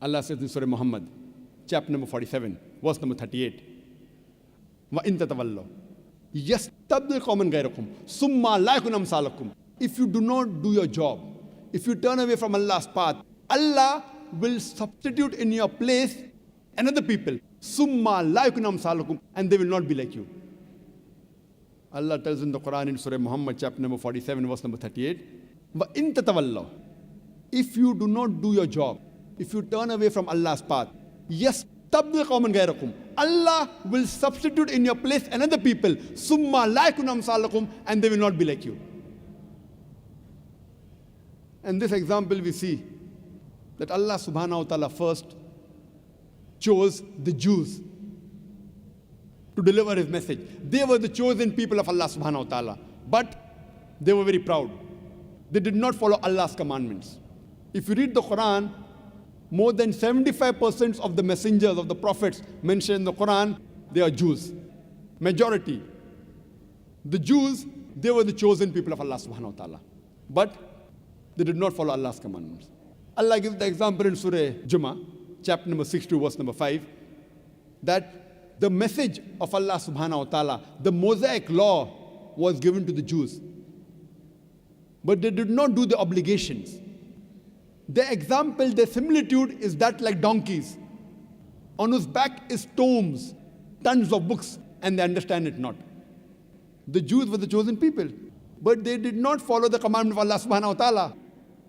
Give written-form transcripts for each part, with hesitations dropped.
Allah says in Surah Muhammad, chapter number 47, verse number 38. وَإِن تَتَوَلَّوْا يَسْتَبْدِلْ قَوْمًا غَيْرَكُمْ ثُمَّ لَا يَكُنْ أَمْثَالَكُمْ. If you do not do your job, if you turn away from Allah's path, Allah will substitute in your place another people. ثُمَّ لَا يَكُنْ أَمْثَالَكُمْ. And they will not be like you. Allah tells in the Quran in Surah Muhammad, chapter number 47, verse number 38. وَإِن تَتَوَلَّوْا. If you do not do your job, if you turn away from Allah's path, يَسْتَبْدِلْ قَوْمًا غَيْرَكُمْ. Allah will substitute in your place another people. ثُمَّ لَا يَكُنْ أَمْثَالَكُمْ. And they will not be like you. And this example we see that Allah subhanahu wa ta'ala first chose the Jews to deliver His message. They were the chosen people of Allah subhanahu wa ta'ala. But they were very proud. They did not follow Allah's commandments. If you read the Quran, more than 75% of the messengers of the prophets mentioned in the Quran, they are Jews. Majority. The Jews, they were the chosen people of Allah subhanahu wa ta'ala. But they did not follow Allah's commandments. Allah gives the example in Surah Jummah, chapter number 62, verse number 5, that the message of Allah subhanahu wa ta'ala, the Mosaic law, was given to the Jews. But they did not do the obligations. The example, the similitude is that like donkeys, on whose back is tomes, tons of books, and they understand it not. The Jews were the chosen people, but they did not follow the commandment of Allah subhanahu wa ta'ala.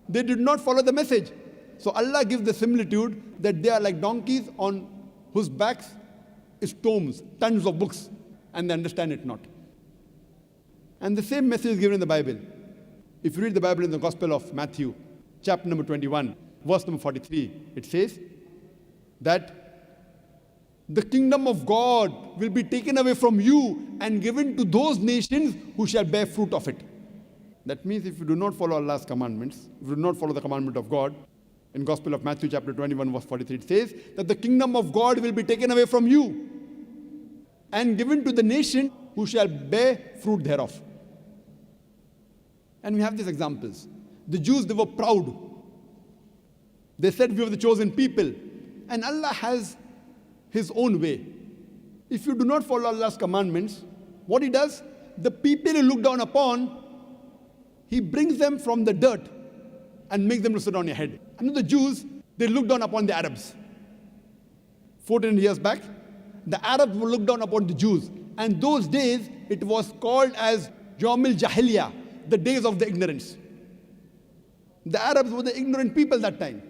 They did not follow the message. So Allah gives the similitude that they are like donkeys on whose backs is tomes, tons of books, and they understand it not. And the same message is given in the Bible. If you read the Bible in the Gospel of Matthew, chapter number 21, verse number 43, it says that the kingdom of God will be taken away from you and given to those nations who shall bear fruit of it. That means if you do not follow Allah's commandments, if you do not follow the commandment of God, in Gospel of Matthew chapter 21, verse 43, it says that the kingdom of God will be taken away from you and given to the nation who shall bear fruit thereof. And we have these examples. The Jews, they were proud. They said we were the chosen people. And Allah has His own way. If you do not follow Allah's commandments, what He does, the people He look down upon, He brings them from the dirt and makes them to sit on your head. And the Jews, they looked down upon the Arabs. 14 years back, the Arabs would look down upon the Jews. And those days, it was called as Yawmil Jahiliyyah, the days of the ignorance. The Arabs were the ignorant people that time.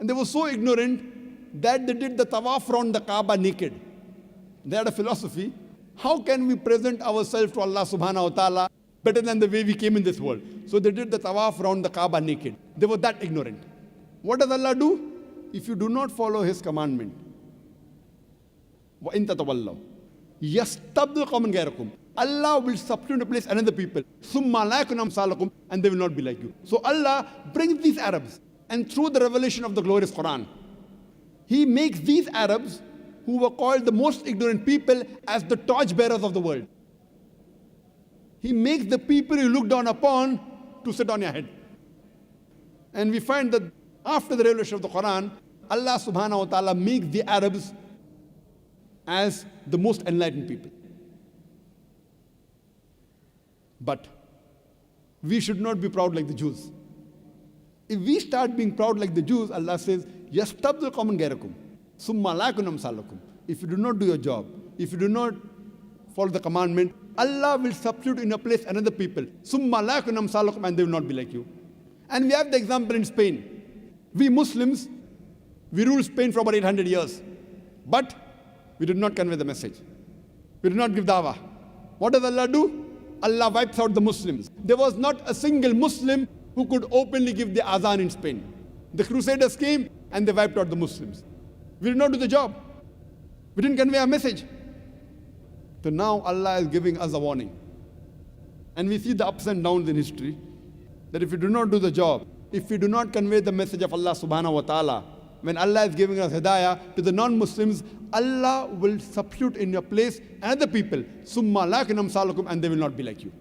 And they were so ignorant that they did the tawaf around the Kaaba naked. They had a philosophy, how can we present ourselves to Allah subhanahu wa ta'ala better than the way we came in this world? So they did the tawaf around the Kaaba naked. They were that ignorant. What does Allah do? If you do not follow His commandment, وَإِن تَتَوَلَّوْا يَسْتَبْدِلْ قَوْمًا غَيْرَكُمْ. Allah will substitute in place another people. ثُمَّ لَا يَكُنْ أَمْثَالَكُمْ. And they will not be like you. So Allah brings these Arabs, and through the revelation of the glorious Quran, He makes these Arabs, who were called the most ignorant people, as the torchbearers of the world. He makes the people you look down upon to sit on your head. And we find that after the revelation of the Quran, Allah subhanahu wa ta'ala makes the Arabs as the most enlightened people. But we should not be proud like the Jews. If we start being proud like the Jews, Allah says, يَسْتَبْدِلْ قَوْمًا غَيْرَكُمْ ثُمَّ لَا يَكُنْ أَمْثَالَكُمْ. If you do not do your job, if you do not follow the commandment, Allah will substitute in your place another people. ثُمَّ لَا يَكُنْ أَمْثَالَكُمْ. And they will not be like you. And we have the example in Spain. We Muslims, we ruled Spain for about 800 years. But we did not convey the message. We did not give dawah. What does Allah do? Allah wipes out the Muslims. There was not a single Muslim who could openly give the azan in Spain. The Crusaders came and they wiped out the Muslims. We did not do the job. We didn't convey our message. So now Allah is giving us a warning. And we see the ups and downs in history, that if we do not do the job, if we do not convey the message of Allah subhanahu wa ta'ala, when Allah is giving us hidayah to the non-Muslims, Allah will substitute in your place another people. ثُمَّ لَا يَكُنْ أَمْثَالَكُمْ. And they will not be like you.